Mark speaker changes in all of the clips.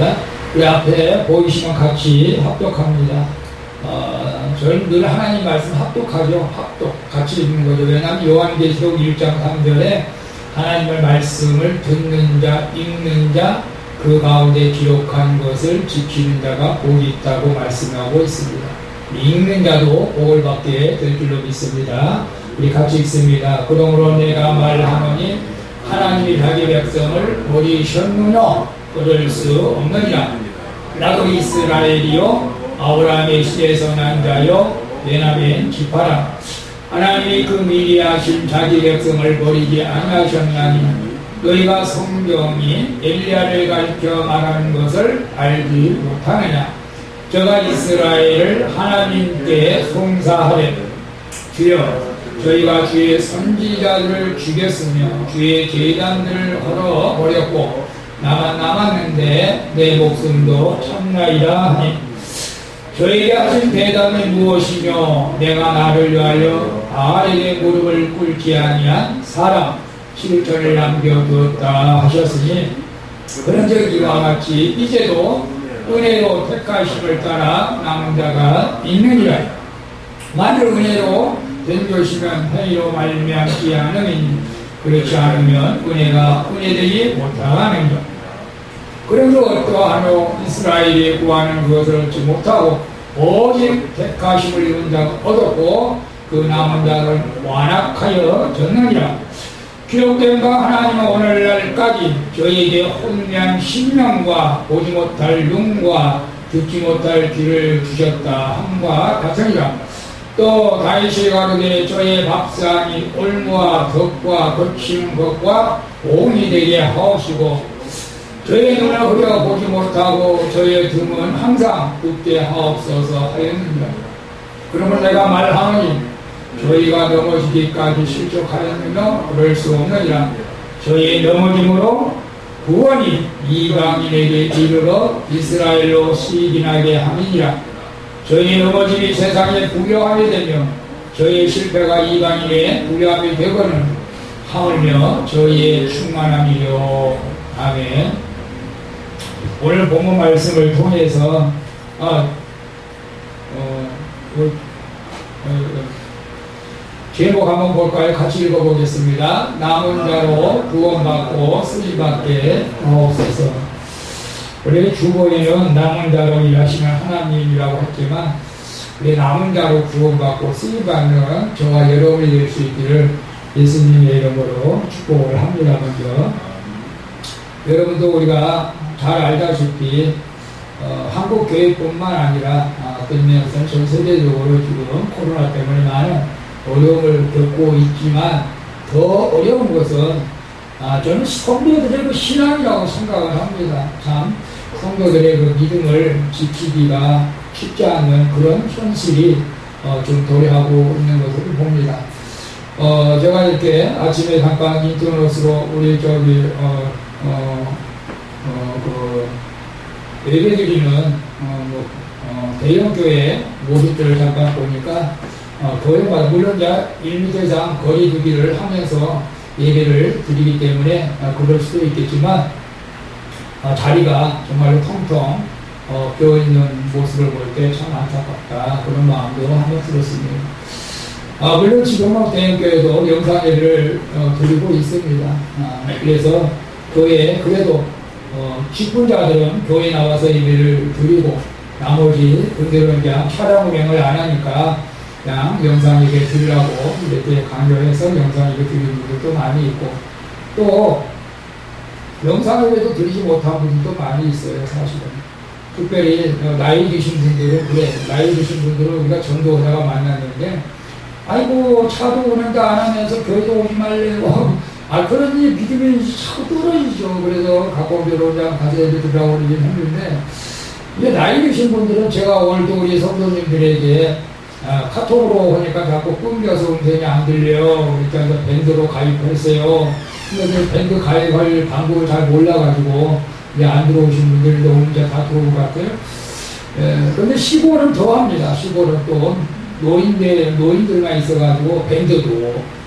Speaker 1: 있습니다. 우리 앞에 보이시면 같이 합독합니다. 저는 늘 하나님 말씀 합독하죠. 합독. 같이 읽는 거죠. 왜냐하면 요한계시록 1장 3절에 하나님의 말씀을 듣는 자, 읽는 자, 그 가운데 기록한 것을 지키는 자가 복이 있다고 말씀하고 있습니다. 읽는 자도 복을 받게 될 줄로 믿습니다. 우리 같이 읽습니다. 그러므로 내가 말하노니 하나님이 자기 백성을 버리셨느냐? 그럴 수 없느니라. 나도 이스라엘이요 아브라함의 씨에서 난 자요 베냐민 지파라. 하나님이 그 미리 하신 자기 백성을 버리지 아니하셨나니 너희가 성경이 엘리야를 가리켜 말하는 것을 알지 못하느냐. 저가 이스라엘을 하나님께 송사하되 주여 저희가 주의 선지자들을 죽였으며 주의 제단들을 헐어버렸고 나만 남았는데 내 목숨도 참나이다 하니 저에게 하신 대답이 무엇이며 내가 나를 위하여 바알에게 무릎을 꿇지 아니한 사람 실천을 남겨두었다 하셨으니 그런즉 이와 같이 이제도 은혜로 택하심을 따라 남은 자가 있느니라. 만일 은혜로 된 것이면 행위로 말미암지 않으니 그렇지 않으면 은혜가 은혜되지 못하는 것. 그래서 어떠하노 이스라엘이 구하는 것을 얻지 못하고 오직 택하심을 입은 자가 얻었고 그 남은 자는 완악하여 졌느니라. 기록된 바 하나님은 오늘날까지 저에게 혼미한 심령과 보지 못할 눈과 듣지 못할 귀를 주셨다 함과 같으니라. 또 다윗이 가로되 저의 밥상이 올무와 덕과 거치는 것과 공이 되게 하옵시고 저의 눈을 흐려 보지 못하고 저의 등은 항상 굽게 하옵소서 하였느니라. 그러면 내가 말하노니 저희가 넘어지기까지 실족하였느냐? 그럴 수 없느니라. 저희의 넘어짐으로 구원이 이방인에게 이르러 이스라엘로 시기나게 함이니라. 저희의 넘어짐이 세상에 부요함이 되며 저희의 실패가 이방인의 부요함이 되거는 하물며 저희의 충만함이요. 아멘. 오늘 본문 말씀을 통해서 제목 한번 볼까요? 같이 읽어보겠습니다. 남은 자로 구원받고 쓰임받게 하옵소서. 원래 주보에는 남은 자로 일하시는 하나님이라고 했지만 우리 남은 자로 구원받고 쓰임받는 저와 여러분이 될 수 있기를 예수님의 이름으로 축복을 합니다. 먼저 여러분도 우리가 잘 알다시피 한국 교회뿐만 아니라 어떤 면에서는 전 세계적으로 지금 코로나 때문에 많은 어려움을 겪고 있지만 더 어려운 것은 저는 성도들의 그 신앙이라고 생각을 합니다. 참 성도들의 그 믿음을 지키기가 쉽지 않은 그런 현실이 좀 도래하고 있는 것을 봅니다. 제가 이렇게 아침에 잠깐 인터넷으로 우리 예배드리는 대형교회 모습들을 잠깐 보니까 교회마다 물론 1m 이상 거리 두기를 하면서 예배를 드리기 때문에 그럴 수도 있겠지만 자리가 정말로 텅텅 비어 있는 모습을 볼 때 참 안타깝다 그런 마음도 한번 들었습니다. 물론 지금은 대형교회도 영상 예배를 드리고 있습니다. 그래서 교회에 그래도 직분자들은 교회에 나와서 예배를 드리고 나머지 그들은 그냥 촬영 운행을 안 하니까 그냥 영상 예배 드리라고 이렇게 강요해서 영상 예배 드리는 분들도 많이 있고 또 영상 예배도 드리지 못한 분들도 많이 있어요. 사실은 특별히 나이 드신 분들은 그래 나이 드신 분들은 우리가 전도자가 만났는데 아이고 차도 오는데 안 하면서 교회도 오지 말래요. 그러니 믿음이 자꾸 떨어지죠. 그래서 가까운 데로 그냥 가서 예배 드리라고 그러긴 했는데 이제 나이 드신 분들은 제가 오늘도 우리 성도님들에게 카톡으로 하니까 자꾸 끊겨서 음성이 안 들려요. 그러니까 밴드로 가입했어요. 근데 밴드 가입할 방법을 잘 몰라가지고 이제 안 들어오신 분들도 이제 다 들어온 것 같아요. 근데 시골은 더 합니다. 시골은 또 노인들만 있어가지고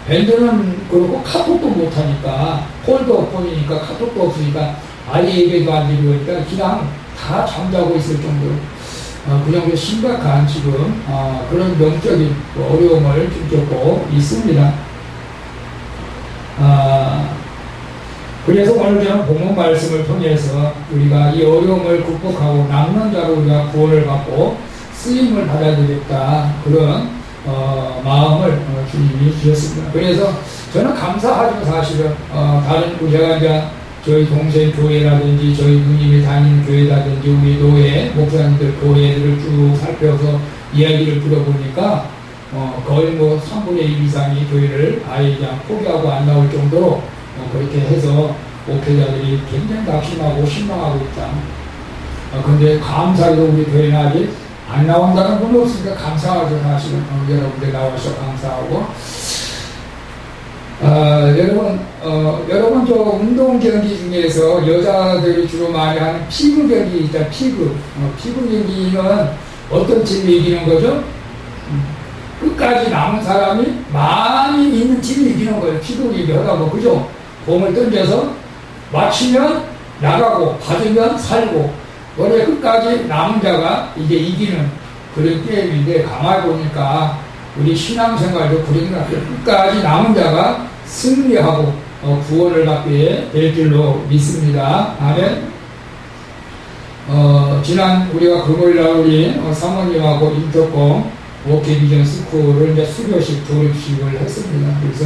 Speaker 1: 밴드는 그렇고 카톡도 못하니까 폴도 없으니까 카톡도 없으니까 아예 예배도 안 드리고 그러니까 그냥 다 잠자고 있을 정도로 그 정도 심각한 지금 그런 영적인 어려움을 좀 겪고 있습니다. 그래서 오늘 저는 본문 말씀을 통해서 우리가 이 어려움을 극복하고 남는 자로 우리가 구원을 받고 쓰임을 받아야 되겠다 그런 마음을 주님이 주셨습니다. 그래서 저는 감사하죠. 사실은 다른 제가 이제 저희 동생 교회라든지 저희 누님이 다니는 교회라든지 우리 교회 목사님들 교회들을 쭉 살펴서 이야기를 들어보니까 거의 뭐 3분의 1 이상이 교회를 아예 그냥 포기하고 안 나올 정도로 그렇게 해서 목회자들이 굉장히 낙심하고 실망하고 있다. 근데 감사하게도 우리 교회는 아직 안 나온다는 분 없으니까 감사하죠. 사실은 여러분들 나와서 감사하고 여러분 저 운동 경기 중에서 여자들이 주로 많이 하는 피구 경기 있다. 피구 경기는 어떤 팀이 이기는 거죠? 끝까지 남은 사람이 많이 있는 팀이 이기는 거예요. 피구 경기 하다고 그죠? 공을 던져서 맞히면 나가고 받으면 살고 원래 끝까지 남은 자가 이제 이기는 그런 게임인데 가만히 보니까 우리 신앙생활도 그런 것 같아요. 끝까지 남은 자가 승리하고 구원을 받게 될 줄로 믿습니다. 아멘. 지난 우리가 금요일날 우리 사모님하고 인터콤 워케비전 스쿨을 이제 수료식 졸업식을 했습니다. 그래서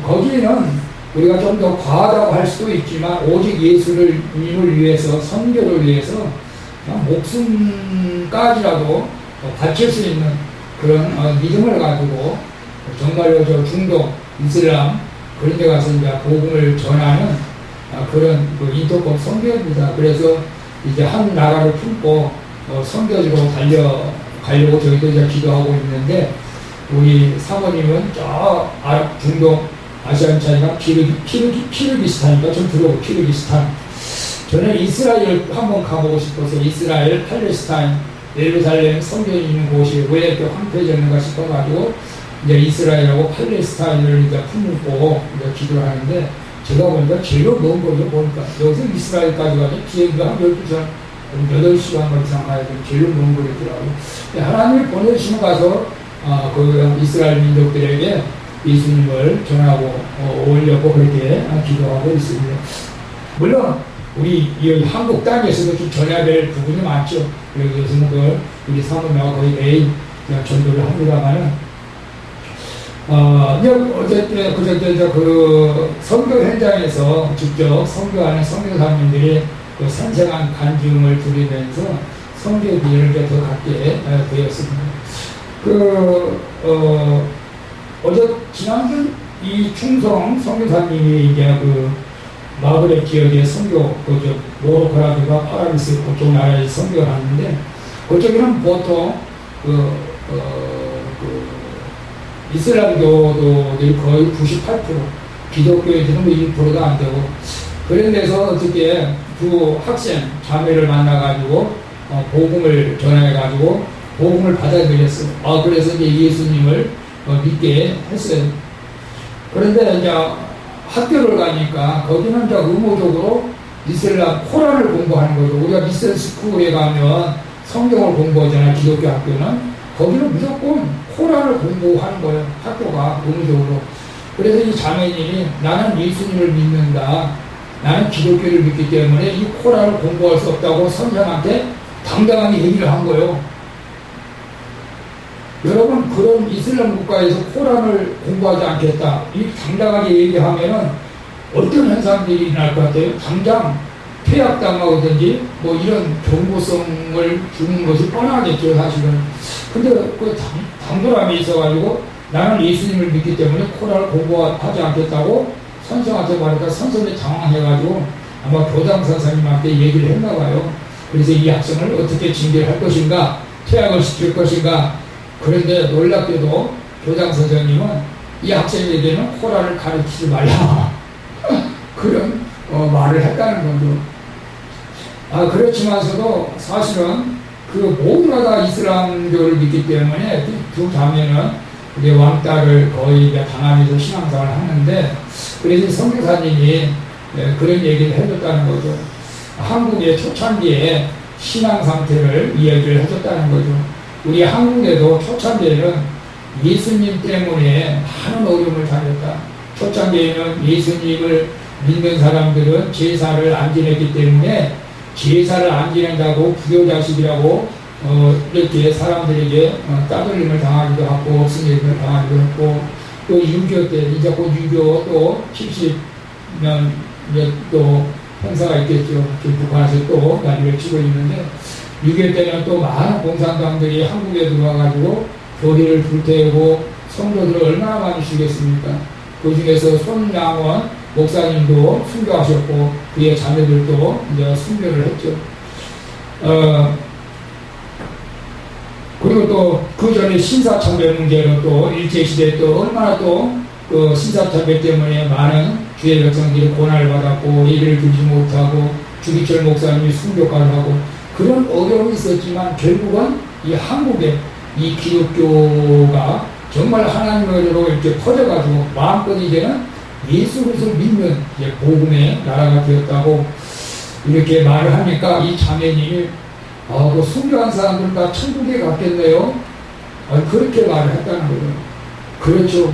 Speaker 1: 거기는 우리가 좀 더 과하다고 할 수도 있지만 오직 예수님을 위해서 선교를 위해서 목숨까지라도 바칠 수 있는 그런 믿음을 가지고 정말로 저 중동 이슬람 그런 데 가서 이제 복음을 전하는 그런 인터콤 선교입니다. 그래서 이제 한 나라를 품고 선교지로 달려가려고 저희도 이제 기도하고 있는데 우리 사모님은 저 아랍 중동 아시안차이나 키르기스탄인가 좀 들어보고 키르기스탄. 저는 이스라엘 한번 가보고 싶어서 이스라엘, 팔레스타인, 예루살렘 성경이 있는 곳이 왜 이렇게 황폐해졌는가 싶어가지고 이제 이스라엘하고 팔레스타인을 이제 품고 이제 기도를 하는데 제가 보니까 제일 먼 거죠. 보니까 여기서 이스라엘까지 가서 비행기가 한 12시간, 8시간 이상 가야 되는 제일 먼 거였더라고요. 하나님이 보내주시면 가서 그 이스라엘 민족들에게 예수님을 전하고 오려고 그렇게 기도하고 있습니다. 물론 우리 여기 한국 땅에서도 좀 전해야 될 부분이 많죠. 여기서는 우리 사모님하고 거의 매일 전도를 합니다만은 어쨌든 그저께 그 선교 현장에서 직접 선교하는 선교사님들이 그 생생한 간증을 들으면서 선교 비전을 더 갖게 되었습니다. 지난주 이 충성 선교사님이 이제 그 마그렙 지역의 선교, 모로코라든가 파라비스 그쪽 나라에 선교를 하는데, 그쪽에는 보통 이슬람교도들이 거의 98%, 기독교인들은 1%도 안 되고, 그런 데서 어떻게 두 학생, 자매를 만나가지고, 복음을 전해가지고, 복음을 받아들였어요. 그래서 이제 예수님을 믿게 했어요. 그런데 이제 학교를 가니까 거기는 이제 의무적으로 이슬람 코란을 공부하는 거죠. 우리가 미션 스쿨에 가면 성경을 공부하잖아요. 기독교 학교는. 거기는 무조건 코란을 공부하는 거예요. 학교가 의무적으로. 그래서 이 자매님이 나는 예수님을 믿는다. 나는 기독교를 믿기 때문에 이 코란을 공부할 수 없다고 선생한테 당당하게 얘기를 한 거예요. 여러분, 그런 이슬람 국가에서 코란을 공부하지 않겠다. 이 당당하게 얘기하면은 어떤 현상들이 일어날 것 같아요? 당장 폐약당하든지 뭐 이런 경고성을 주는 것이 뻔하겠죠, 사실은. 근데 그 당돌함이 있어가지고 나는 예수님을 믿기 때문에 코란을 공부하지 않겠다고 선생한테 말하니까 선생님이 당황해가지고 아마 교장 선생님한테 얘기를 했나 봐요. 그래서 이 학생을 어떻게 징계할 것인가, 퇴학을 시킬 것인가. 그런데 놀랍게도 교장 선생님은 이 학생에게는 코란을 가르치지 말라 그런 말을 했다는 거죠. 그렇지만서도 사실은 그 모두가 다 이슬람교를 믿기 때문에 두 자매는 이제 왕따를 거의 이제 당하면서 신앙생활을 하는데, 그래서 선교사님이 그런 얘기를 해줬다는 거죠. 한국의 초창기에 신앙 상태를 이야기를 해줬다는 거죠. 우리 한국에도 초창기에는 예수님 때문에 많은 어려움을 당했다. 초창기에는 예수님을 믿는 사람들은 제사를 안 지냈기 때문에 제사를 안 지낸다고 부교자식이라고 이렇게 사람들에게 따돌림을 당하기도 하고 억승을 당하기도 했고, 또 6.25 때 이제 곧 6.25 또 70년 또 행사가 있겠죠. 북한에서 또 난리를 치고 있는데, 6.25 때는 또 많은 공산당들이 한국에 들어와가지고 교회를 불태우고 성도들을 얼마나 많이 죽였습니까? 그 중에서 손양원 목사님도 순교하셨고 그의 자매들도 이제 순교를 했죠. 그리고 또 그 전에 신사참배 문제로 또 일제시대 또 얼마나 또 그 신사참배 때문에 많은 주의 백성들이 고난을 받았고 예배를 드리지 못하고 주기철 목사님이 순교까지 하고 그런 어려움이 있었지만 결국은 이 한국에 이 기독교가 정말 하나님으로 이렇게 퍼져가지고 마음껏 이제는 예수 그리스도를 믿는 이제 복음의 나라가 되었다고 이렇게 말을 하니까 이 자매님이 그 순교한 사람들 다 천국에 갔겠네요. 그렇게 말을 했다는 거예요. 그렇죠.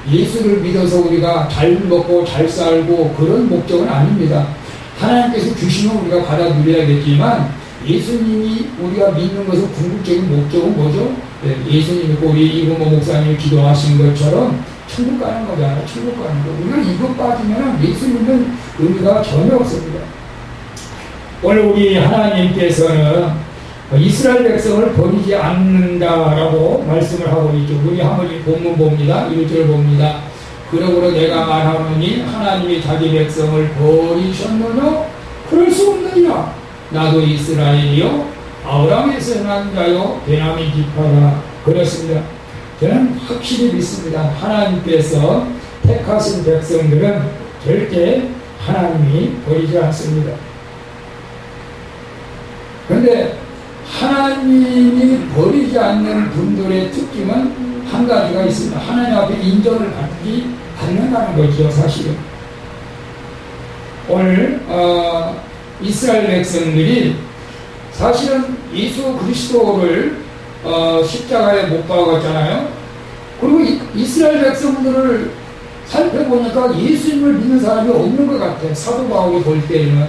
Speaker 1: 예수를 믿어서 우리가 잘 먹고 잘 살고 그런 목적은 아닙니다. 하나님께서 주시면 우리가 받아 누려야겠지만 예수님이 우리가 믿는 것은 궁극적인 목적은 뭐죠? 예수님이 우리 이금호 목사님이 기도하신 것처럼 천국 가는 거잖아요. 천국 가는 거. 우리가 이것 빠지면 예수 믿는 의미가 전혀 없습니다. 오늘 우리 하나님께서는 이스라엘 백성을 버리지 않는다라고 말씀을 하고 있죠. 우리 한번 이 본문 봅니다. 1절 봅니다. 그러므로 내가 말하노니 하나님이 자기 백성을 버리셨느냐? 그럴 수 없느냐? 나도 이스라엘이요 아브라함에서 난 자요 베냐민 지파라. 그렇습니다. 저는 확실히 믿습니다. 하나님께서 택하신 백성들은 절대 하나님이 버리지 않습니다. 그런데 하나님이 버리지 않는 분들의 특징은 한 가지가 있습니다. 하나님 앞에 인정을 받는다는 거죠. 사실은 오늘 이스라엘 백성들이 사실은 예수 그리스도를 십자가에 못 박았잖아요. 그리고 이스라엘 백성들을 살펴보니까 예수님을 믿는 사람이 없는 것 같아요. 사도 바울이 볼 때는.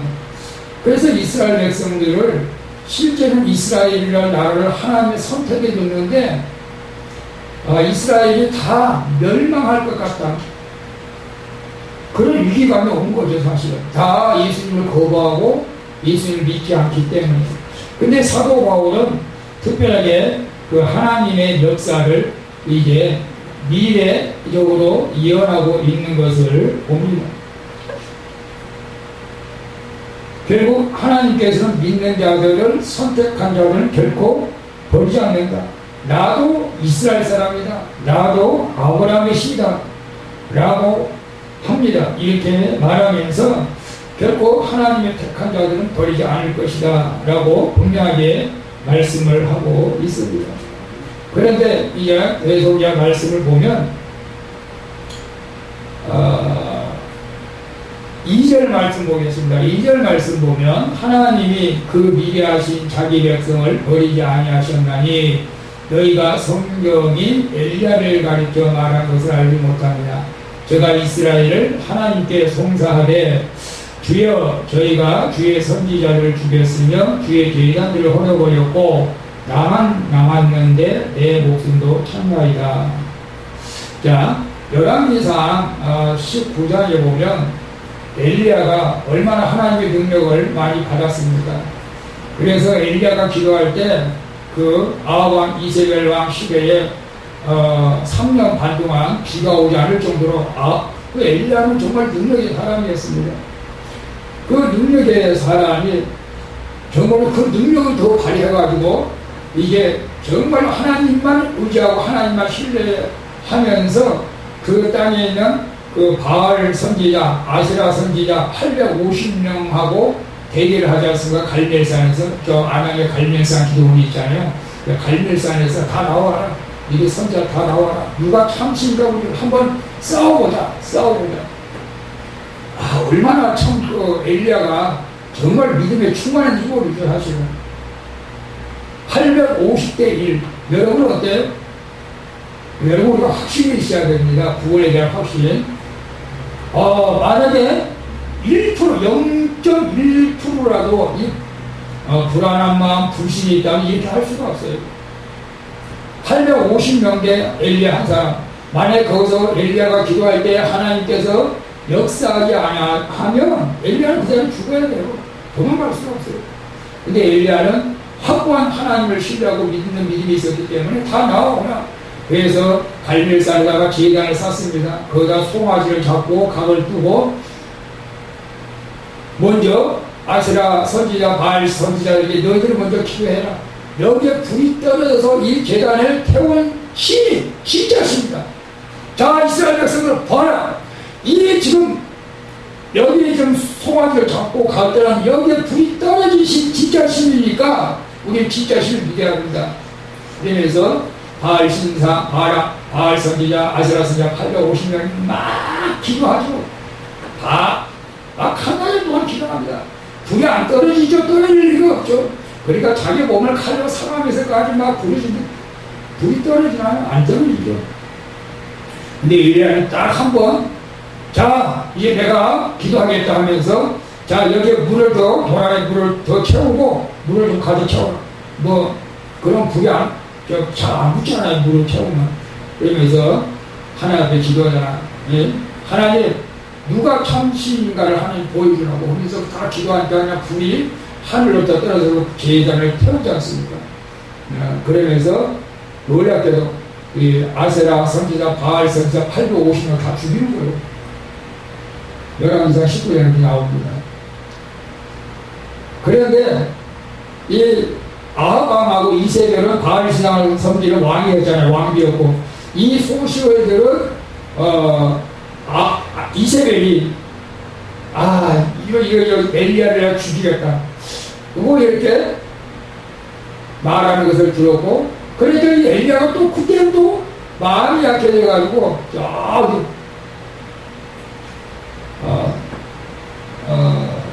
Speaker 1: 그래서 이스라엘 백성들을 실제는 이스라엘이라는 나라를 하나님이 선택해 줬는데 이스라엘이 다 멸망할 것 같다. 그런 위기감이 온 거죠. 사실은 다 예수님을 거부하고 예수님을 믿지 않기 때문에. 근데 사도 바울은 특별하게 그 하나님의 역사를 이제 미래적으로 예언하고 있는 것을 봅니다. 결국 하나님께서는 믿는 자들을 선택한 자들은 결코 버리지 않는다. 나도 이스라엘 사람이다. 나도 아브라함의 씨다. 라고 합니다. 이렇게 말하면서 결코 하나님의 택한 자들은 버리지 않을 것이다. 라고 분명하게 말씀을 하고 있습니다. 그런데 이제 계속이야 말씀을 보면 2절 말씀 보겠습니다. 2절 말씀 보면 하나님이 그 미래하신 자기 백성을 버리지 아니하셨나니 너희가 성경이 엘리야를 가리켜 말한 것을 알지 못하느냐. 저가 이스라엘을 하나님께 송사하되 주여 저희가 주의 선지자를 죽였으며 주의 제단들을 헐어버렸고 나만 남았는데 내 목숨도 참나이다. 자, 열왕기상 19장에 보면 엘리야가 얼마나 하나님의 능력을 많이 받았습니까? 그래서 엘리야가 기도할 때 그 아합왕 이세벨 왕 시대에 3년 반 동안 비가 오지 않을 정도로 그 엘리야는 정말 능력의 사람이었습니다. 그 능력의 사람이 정말 그 능력을 더 발휘해가지고 이게 정말 하나님만 의지하고 하나님만 신뢰하면서 그 땅에 있는 그 바알 선지자, 아세라 선지자 850명하고 대결을 하지 않습니까? 갈멜산에서, 저 안양의 갈멜산 기도원이 있잖아요. 갈멜산에서 다 나와라. 이게 선지자 다 나와라. 누가 참신가 우리 한번 싸워보자. 얼마나 참 엘리야가 정말 믿음에 충만한지 모르죠 사실은. 850대 1. 여러분 어때요? 여러분 우리가 확신이 있어야 됩니다. 구원에 대한 확신. 만약에 1%, 0.1%라도 불안한 마음, 불신이 있다면 이렇게 할 수가 없어요. 850명대 엘리야 한 사람. 만약 거기서 엘리야가 기도할 때 하나님께서 역사하지 하면 엘리야는 그 사람이 죽어야 돼요. 도망갈 수가 없어요. 근데 엘리야는 확고한 하나님을 신뢰하고 믿는 믿음이 있었기 때문에 다 나오구나. 그래서 갈멜산에다가 제단을 쌓습니다. 거기다 송아지를 잡고 각을 두고 먼저 아세라 선지자 바알 선지자에게 너희들 먼저 기도해라. 여기에 불이 떨어져서 이 제단을 태운 신이 진짜 신이다. 자 이스라엘 백성들 봐라. 이게 지금 여기에 지금 송아지를 잡고 갈 때는 여기에 불이 떨어진 신 진짜 신이니까 우리는 진짜 신을 믿어야 합니다. 그러면서 바알 신사, 바알 선지자, 아세라 선지자 850명이 막 기도하죠. 한 가지 동안 기도합니다. 불이 안 떨어지죠. 떨어질 리가 없죠. 그러니까 자기 몸을 칼로 상하면서까지 막 부르시는데 불이 떨어지나요? 안 떨어지죠. 근데 엘리야는 딱 한 번, 자 이제 내가 기도하겠다 하면서 자 여기에 물을 더 도라에 물을 더 채우고 물을 좀 가득 채워라. 그런 불이 잘 안 붙잖아요. 물을 채우면. 그러면서 하나님 앞에 기도하잖아. 예? 하나님 누가 참신인가를 하나님 보여주라고 하면서 다 기도하니까 그냥 불이 하늘로부터 떨어져서 제단을 태우지 않습니까? 그러면서 놀랍게도 아세라 선지자 바알 선지자 850명 다 죽이는 거예요. 열왕기상 19장에 이렇게 나옵니다. 그런데 이 아합왕하고 이세벨은 바알 신앙을 섬기는 왕이었잖아요. 왕비였고 이 소시오들은 이세벨이 이거 엘리야를 죽이겠다. 이렇게 말하는 것을 들었고, 그러니까 이 엘리야가 또 그때는 또 마음이 약해져가지고 저기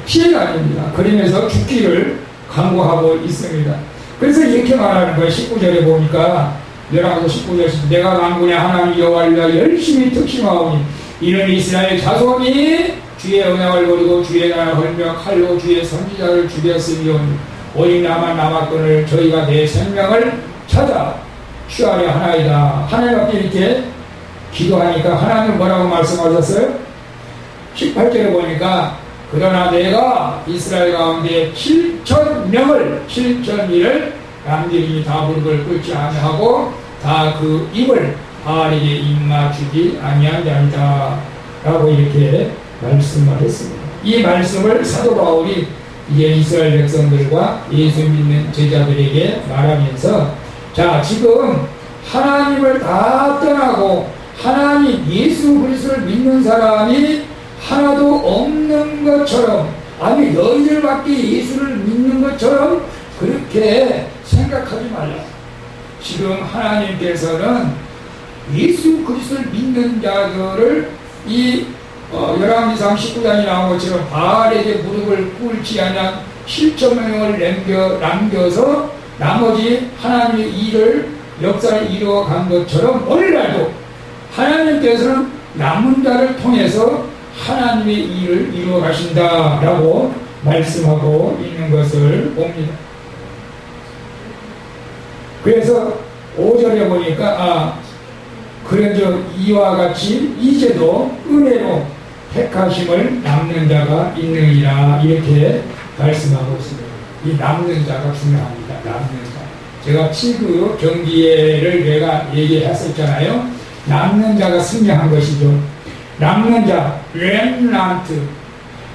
Speaker 1: 피해가 아닙니다. 그러면서 죽기를 강구하고 있습니다. 그래서 이렇게 말하는 거예요. 19절에 보니까 열왕기상 19절에 내가 만군의 하나님 여호와를 위하여 열심히 특심하오니 이는 이스라엘 자손이 주의 언약을 버리고 주의 나라를 헐며 칼로 주의 선지자를 죽였으며 오직 나만 남았거늘 저희가 내 생명을 찾아 취하려 하나이다. 하나님 앞에 이렇게 기도하니까 하나님은 뭐라고 말씀하셨어요? 18절에 보니까 그러나 내가 이스라엘 가운데 7,000명을 남들이 다 무릎을 꿇지 아니하고 다 그 입을 바알에게 입맞추지 아니한 자이다 라고 이렇게 말씀하셨습니다. 이 말씀을 사도 바울이 이제 이스라엘 백성들과 예수 믿는 제자들에게 말하면서 자 지금 하나님을 다 떠나고 하나님 예수 그리스도를 믿는 사람이 하나도 없는 것처럼 아니 너희들밖에 예수를 믿는 것처럼 그렇게 생각하지 말라. 지금 하나님께서는 예수 그리스도를 믿는 자들을 이 열왕기상 19장이 나온 것처럼 바알에게 무릎을 꿇지 않은 7,000명을 남겨서 나머지 하나님의 일을 역사를 이루어간 것처럼 오늘날도 하나님께서는 남은 자를 통해서 하나님의 일을 이루어 가신다라고 말씀하고 있는 것을 봅니다. 그래서 5절에 보니까 그런즉 이와 같이 이제도 은혜로 택하심을 남는 자가 있느니라 이렇게 말씀하고 있습니다. 이 남는 자가 중요합니다. 남는 자. 제가 치구 경기회를 내가 얘기했었잖아요. 남는 자가 승리한 것이죠. 남는 자, 렘넌트.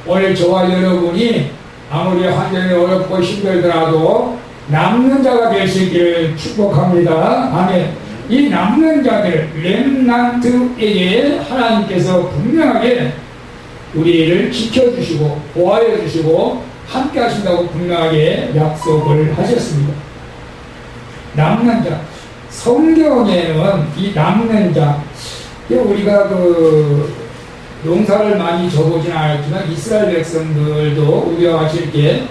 Speaker 1: 오늘 저와 여러분이 아무리 환경이 어렵고 힘들더라도 남는 자가 될 수 있기를 축복합니다. 아멘. 이 남는 자들, 렘넌트에게 하나님께서 분명하게 우리를 지켜주시고 보호해 주시고 함께 하신다고 분명하게 약속을 하셨습니다. 남는 자. 성경에는 이 남는 자, 우리가 농사를 많이 져보진 않았지만 이스라엘 백성들도 우리와 같이 이렇게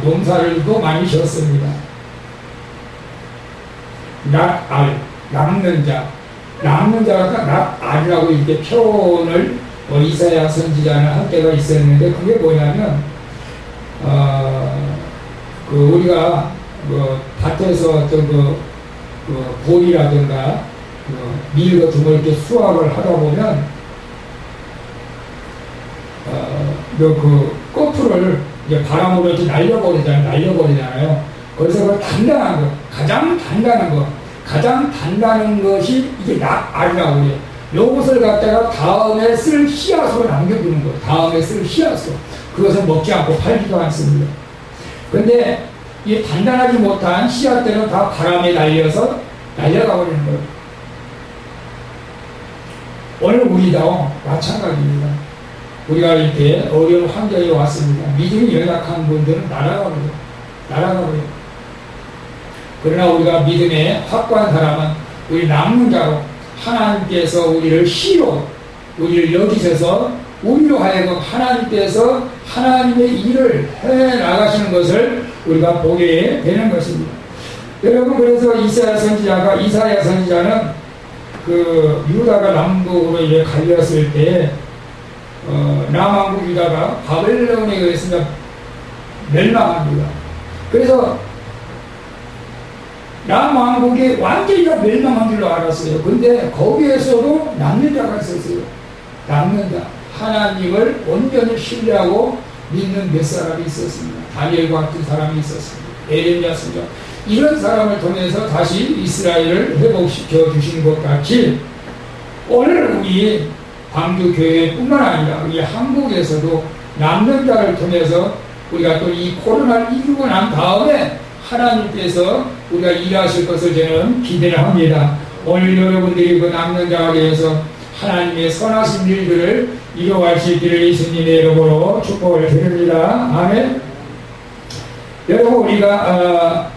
Speaker 1: 농사를 또 많이 졌습니다. 남는 자, 남는 자가 낫알이라고 이렇게 표현을 이사야 선지자는 할 때가 있었는데, 그게 뭐냐면 우리가 밭에서 어떤 보리라든가 밀 같은 걸 이렇게 수확을 하다 보면 거풀을 이제 바람으로 이렇게 날려버리잖아요. 그래서 그 단단한 거, 가장 단단한 것이 이게 알이라고 해요. 요것을 갖다가 다음에 쓸 씨앗으로 남겨두는 거예요. 다음에 쓸 씨앗으로. 그것을 먹지 않고 팔지도 않습니다. 근데 이 단단하지 못한 씨앗들은 다 바람에 날려서 날려가 버리는 거예요. 오늘 우리도 마찬가지입니다. 우리가 이렇게 어려운 환경에 왔습니다. 믿음이 연약한 분들은 날아가버려요. 그러나 우리가 믿음에 확고한 사람은 우리 남는 자로 하나님께서 우리를 씨로 우리를 여기셔서 우리로 하여금 하나님께서 하나님의 일을 해 나가시는 것을 우리가 보게 되는 것입니다. 여러분, 그래서 이사야 선지자는 유다가 남북으로 이제 갈렸을 때 남왕국 유다가 바벨론에 의해서 멸망합니다. 그래서 남왕국이 완전히 다 멸망한 줄로 알았어요. 근데 거기에서도 남는 자가 있었어요. 남는 자, 하나님을 온전히 신뢰하고 믿는 몇 사람이 있었습니다. 다니엘과 같은 사람이 있었습니다. 에레미야 선지자, 이런 사람을 통해서 다시 이스라엘을 회복시켜 주신 것 같이, 오늘 우리 광주교회뿐만 아니라 우리 한국에서도 남는 자를 통해서 우리가 또 이 코로나를 이기고 난 다음에 하나님께서 우리가 일하실 것을 저는 기대를 합니다. 오늘 여러분들이 그 남는 자에 대해서 하나님의 선하신 일들을 이루어갈 수 있기를 예수님의 이름으로 축복을 드립니다. 아멘. 여러분, 우리가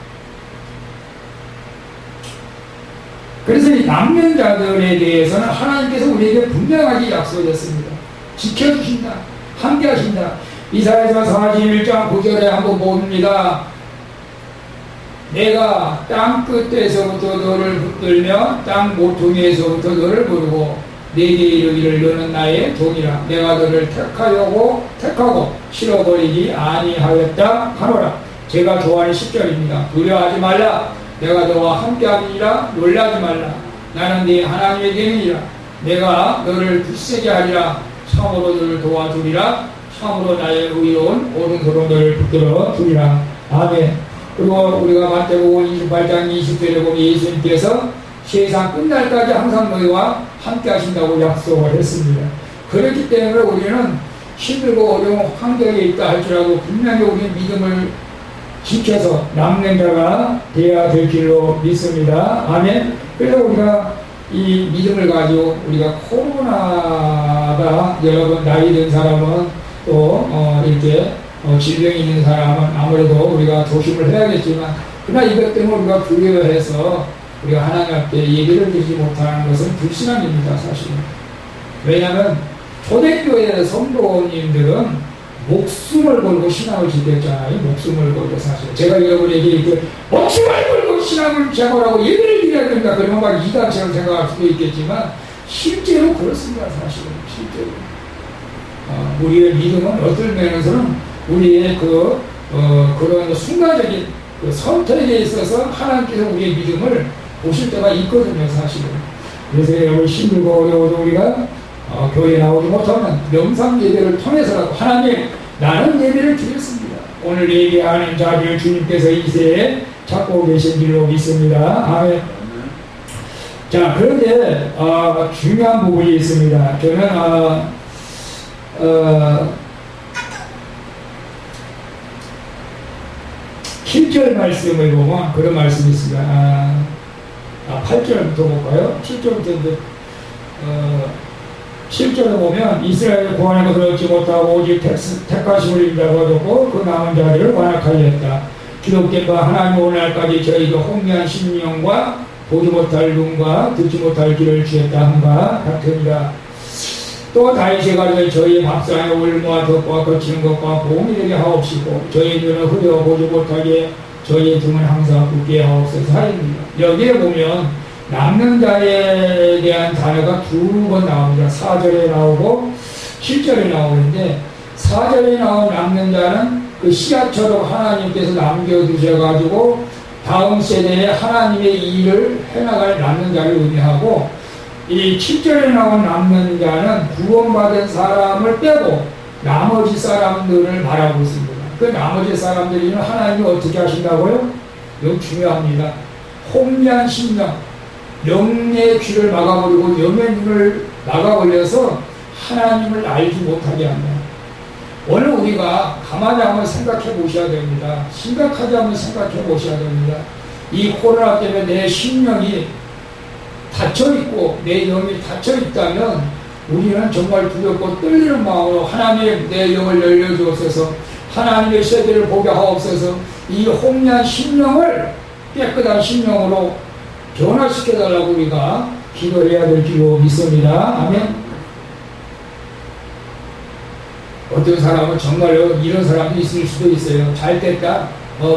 Speaker 1: 그래서 이 남는 자들에 대해서는 하나님께서 우리에게 분명하게 약속했습니다. 지켜주신다, 함께 하신다. 이사야서 41장 9절에 한번 봅니다. 내가 땅 끝에서부터 너를 붙들며 땅 모퉁이에서부터 너를 부르고 내게 이르기를 너는 나의 종이라. 내가 너를 택하고 실어버리지 아니하였다 하노라. 제가 좋아하는 10절입니다. 두려워하지 말라. 내가 너와 함께하리라. 놀라지 말라. 나는 네 하나님의 되느니라. 내가 너를 굳세게 하리라. 참으로 너를 도와주리라. 참으로 나의 의로운 오른손으로 너를 붙들어 주리라. 아멘. 그리고 우리가 마태복음 28장 20절에 보면 예수님께서 세상 끝날까지 항상 너희와 함께 하신다고 약속을 했습니다. 그렇기 때문에 우리는 힘들고 어려운 환경에 있다 할지라도 분명히 우리의 믿음을 지켜서 남는 자가 되어야 될 길로 믿습니다. 아멘. 그래서 우리가 이 믿음을 가지고 우리가 코로나가 여러분 나이 든 사람은 또 이렇게 질병이 있는 사람은 아무래도 우리가 조심을 해야겠지만, 그러나 이것 때문에 우리가 두려워해서 우리가 하나님 앞에 예배를 드리지 못하는 것은 불신앙입니다, 사실은. 왜냐하면 초대교회 성도님들은 목숨을 걸고 신앙을 지켰잖아요. 목숨을 걸고 사실. 제가 여러분에게 이렇게 목숨을 걸고 신앙을 제거하고 예배를 드려야 된다 그러면 막 이단처럼 생각할 수도 있겠지만 실제로 그렇습니다, 사실은. 실제로. 우리의 믿음은 어떤 면에서는 우리의 그런 순간적인 선택에 있어서 하나님께서 우리의 믿음을 보실 때가 있거든요, 사실은. 그래서 여러분 힘들고 어려워도 우리가 교회에 나오지 못하면 명상 예배를 통해서라도 하나님, 나는 예배를 드렸습니다. 오늘 예배하는 자리를 주님께서 이 세에 찾고 계신 줄로 믿습니다. 아멘. 자, 그런데 중요한 부분이 있습니다. 저는 7절 말씀을 보면 그런 말씀이 있습니다. 8절부터 볼까요? 7절부터 7절에 보면 이스라엘 구원의 것을 얻지 못하고 오직 택하심을 입다고 얻었고 그 남은 자들을 완악하였다. 기독교가 하나님 오늘날까지 저희가 혼미한 심령과 보지 못할 눈과 듣지 못할 귀를 주셨다 함과 같으니라. 또 다윗이 가로되 저희 밥상에 올무와 덕과 거치는 것과 보험이 되게 하옵시고 저희 눈을 흐려 보지 못하게 저희 등은 항상 굳게 하옵소서 하입니다. 여기에 보면 남는 자에 대한 단어가 두 번 나옵니다. 4절에 나오고 7절에 나오는데 4절에 나온 남는 자는 그 씨앗처럼 하나님께서 남겨두셔가지고 다음 세대에 하나님의 일을 해나갈 남는 자를 의미하고, 이 7절에 나온 남는 자는 구원받은 사람을 빼고 나머지 사람들을 말하고 있습니다. 그 나머지 사람들이는 하나님이 어떻게 하신다고요? 이거 중요합니다. 혼미한 심령, 영의 귀를 막아버리고 영의 눈을 막아버려서 하나님을 알지 못하게 합니다. 오늘 우리가 가만히 한번 생각해 보셔야 됩니다. 심각하게 한번 생각해 보셔야 됩니다. 이 코로나 때문에 내 심령이 닫혀있고 내 영이 닫혀있다면 우리는 정말 두렵고 떨리는 마음으로 하나님 내 영을 열려주옵소서, 하나님의 세계를 보게 하옵소서, 이 혼미한 심령을 깨끗한 심령으로 변화시켜달라고 우리가 기도해야 될 줄 믿습니다. 아멘. 어떤 사람은 정말로 이런 사람도 있을 수도 있어요. 잘 됐다.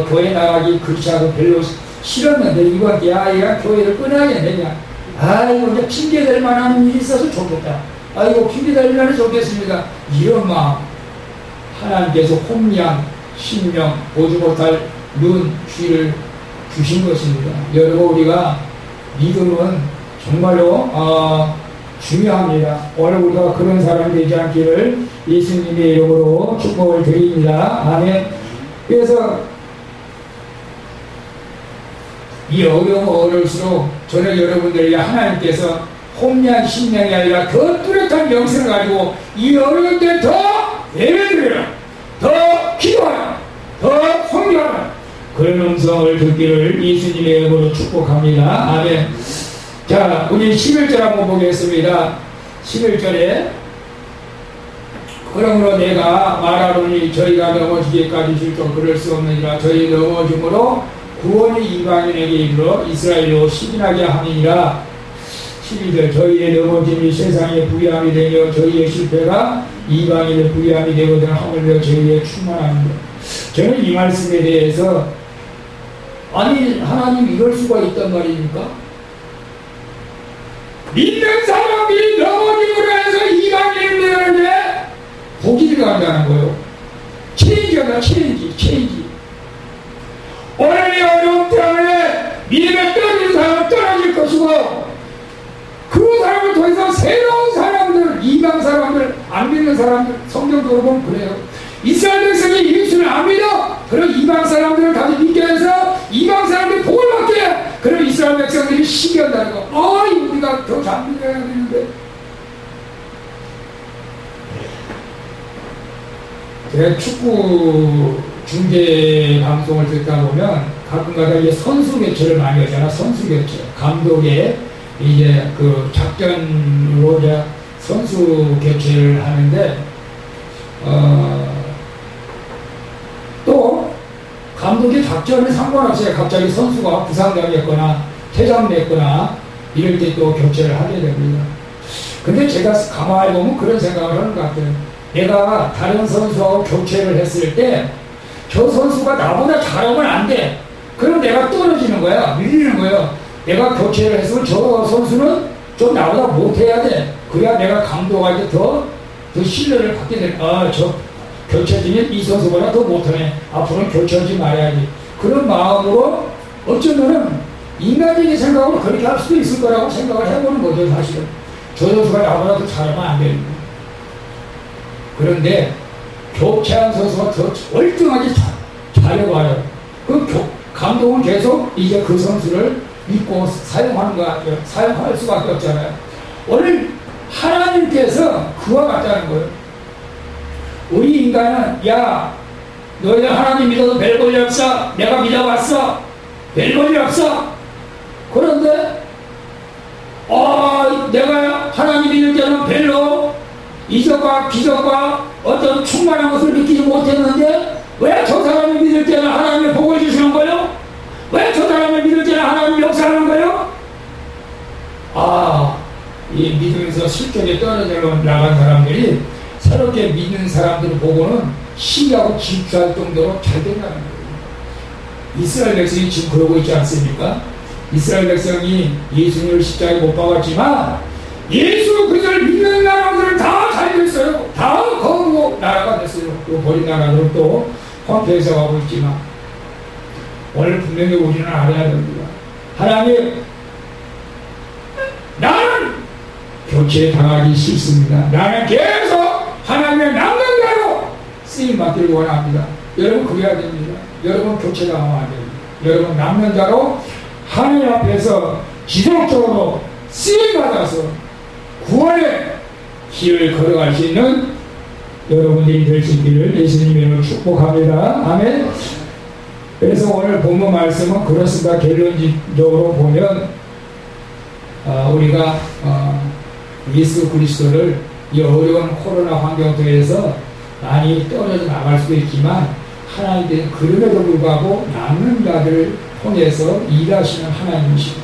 Speaker 1: 교회 나가기 그렇지않고 별로 싫었는데 이번 얘가 교회를 끊어야겠느냐. 아이고 이제 핑계댈 만한 일이 있어서 좋겠다. 아이고 핑계댈 좋겠습니다. 이런 마음, 하나님께서 혼미한 심령, 보지 못할 눈, 귀를 주신 것입니다. 여러분, 우리가 믿음은 정말로 중요합니다. 오늘 우리가 그런 사람이 되지 않기를 예수님의 이름으로 축복을 드립니다. 아멘. 그래서 이 어려울수록 저는 여러분들에게 하나님께서 혼미한 심령이 아니라 더 뚜렷한 영성을 가지고 이 어려울 때 더 예배드려라, 더 기도하라, 더 성경하라, 그런 음성을 듣기를 예수님의 이름으로 축복합니다. 아멘. 자, 우리 11절 한번 보겠습니다. 11절에 그러므로 내가 말하노니 저희가 넘어지기까지 줄도 그럴 수 없느니라. 저희 넘어짐으로 구원이 이방인에게 이르러 이스라엘로 시인하게 함이니라. 12절 저희의 넘어짐이 세상의 부유함이 되며 저희의 실패가 이방인의 부유함이 되거든 하물며 저희의 충만합니다. 저는 이 말씀에 대해서 아니 하나님 이럴 수가 있단 말입니까? 믿는 사람이 넘어짐으로 해서 이방인을 되는데 복이 들어간다는 거예요. 체인지하다, 체인지. 오늘 이 어려움 때문에 믿음에 떨어진 사람은 떨어질 것이고, 그 사람을 통해서 새로운 사람들, 이방 사람들, 안 믿는 사람들, 성경적으로 보면 그래요. 이스라엘 백성이 예수를 안 믿어. 그런 이방 사람들을 다시 믿게 해서 이방 사람들이 복을 받게 해. 그런 이스라엘 백성들이 시기한다는 거. 우리가 더 잘 믿어야 되는데. 제가 축구 중계 방송을 듣다 보면 가끔가다 이제 선수 교체를 많이 하잖아. 선수 교체. 감독의 이제 그 작전으로 이제 선수 교체를 하는데, 또 감독의 작전에 상관없이 갑자기 선수가 부상당했거나 퇴장됐거나 이럴 때 또 교체를 하게 됩니다. 근데 제가 가만히 보면 그런 생각을 하는 것 같아요. 내가 다른 선수하고 교체를 했을 때 저 선수가 나보다 잘하면 안 돼. 그럼 내가 떨어지는 거야. 밀리는 거야. 내가 교체를 했으면 저 선수는 좀 나보다 못해야 돼. 그래야 내가 감독한테 더 신뢰를 받게 돼. 저 교체진이 이 선수보다 더 못하네. 앞으로는 교체하지 말아야지. 그런 마음으로 어쩌면은 인간적인 생각으로 그렇게 할 수도 있을 거라고 생각을 해보는 거죠, 사실은. 저 선수가 나보다 더 잘하면 안 되는 거예요. 그런데 교체한 선수가 더 월등하게 잘해봐요. 그 감독은 계속 이제 그 선수를 믿고 사용하는 거 같아요. 사용할 수밖에 없잖아요. 오늘 하나님께서 그와 같다는 거예요. 우리 인간은 야 너희들 하나님 믿어도 별 볼일 없어. 내가 믿어봤어. 별 볼일 없어. 그런데 내가 하나님 믿을 때는 별로 이적과 기적과 어떤 충만한 것을 느끼지 못했는데 왜 저 사람이 믿을 때는 하나님의 복을 주시는 거예요? 왜 저 사람이 믿을 때는 하나님 역사하는 거예요? 이스라엘로 나간 사람들이 새롭게 믿는 사람들을 보고는 시기하고 질투할 정도로 잘 된다는 거예요. 이스라엘 백성이 지금 그러고 있지 않습니까? 이스라엘 백성이 예수님을 십자가에 못 박았지만 예수 그리스도를 믿는 나라들은 다 잘 됐어요. 다 거룩 나라가 됐어요. 또 버린 나라들은 또 황폐해서 가고 있지만 오늘 분명히 우리는 알아야 됩니다. 하나님, 나는 교체 당하기 싫습니다. 나는 계속 하나님의 남는 자로 쓰임 받기를 원합니다. 여러분 그래야 됩니다. 여러분 교체 당하면 안 됩니다. 여러분 남는 자로 하나님 앞에서 지속적으로 쓰임 받아서 구원의 길을 걸어갈 수 있는 여러분들이 될 수 있기를 예수님의 이름으로 축복합니다. 아멘. 그래서 오늘 본문 말씀은 그렇습니다. 결론적으로 보면 우리가 예수 그리스도를 이 어려운 코로나 환경 속에서 많이 떨어져 나갈 수도 있지만 하나님께서 그럼에도 불구하고 남는 자들을 통해서 일하시는 하나님이시고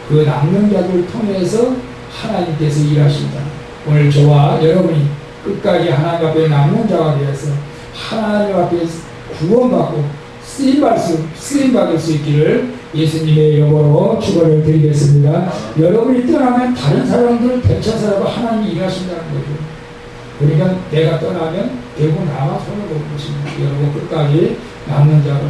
Speaker 1: 그 남는 자들을 통해서 하나님께서 일하신다. 오늘 저와 여러분이 끝까지 하나님 앞에 남는 자가 되어서 하나님 앞에 구원받고 쓰임받을 수 있기를 예수님의 이름으로 축원을 드리겠습니다. 여러분이 떠나면 다른 사람들을 대체하라고 하나님이 일하신다는 거죠. 그러니까 내가 떠나면 결국 나만 손을 보는 것입니다. 여러분 끝까지 남는 자로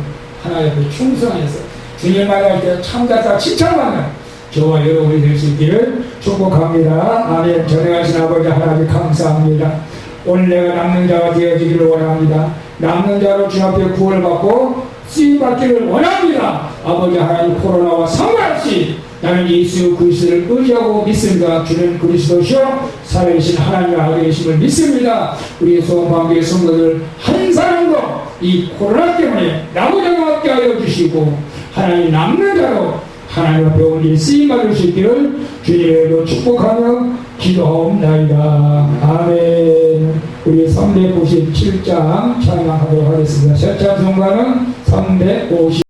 Speaker 1: 하나님 앞에 충성해서 주님 만날 때 참다다 칭찬받는 저와 여러분이 될 수 있기를 축복합니다. 아멘. 전능하신 아버지 하나님 감사합니다. 오늘 내가 남는 자가 되어지기를 원합니다. 남는 자로 주 앞에 구원을 받고 쓰임받기를 원합니다. 아버지 하나님 코로나와 상관없이 나는 예수 그리스도를 의지하고 믿습니다. 주는 그리스도시요 살아계신 하나님의 아들이심을 믿습니다. 우리 소원방교의 성도들 한 사람도 이 코로나 때문에 나보다가 없게 하여 주시고 하나님 남는 자로 하나님 앞에 오늘 쓰임받을 수 있기를 주님으로 축복하며 기도하옵나이다. 아멘. 우리 397장 찬양하도록 하겠습니다. 첫 찬송가는 350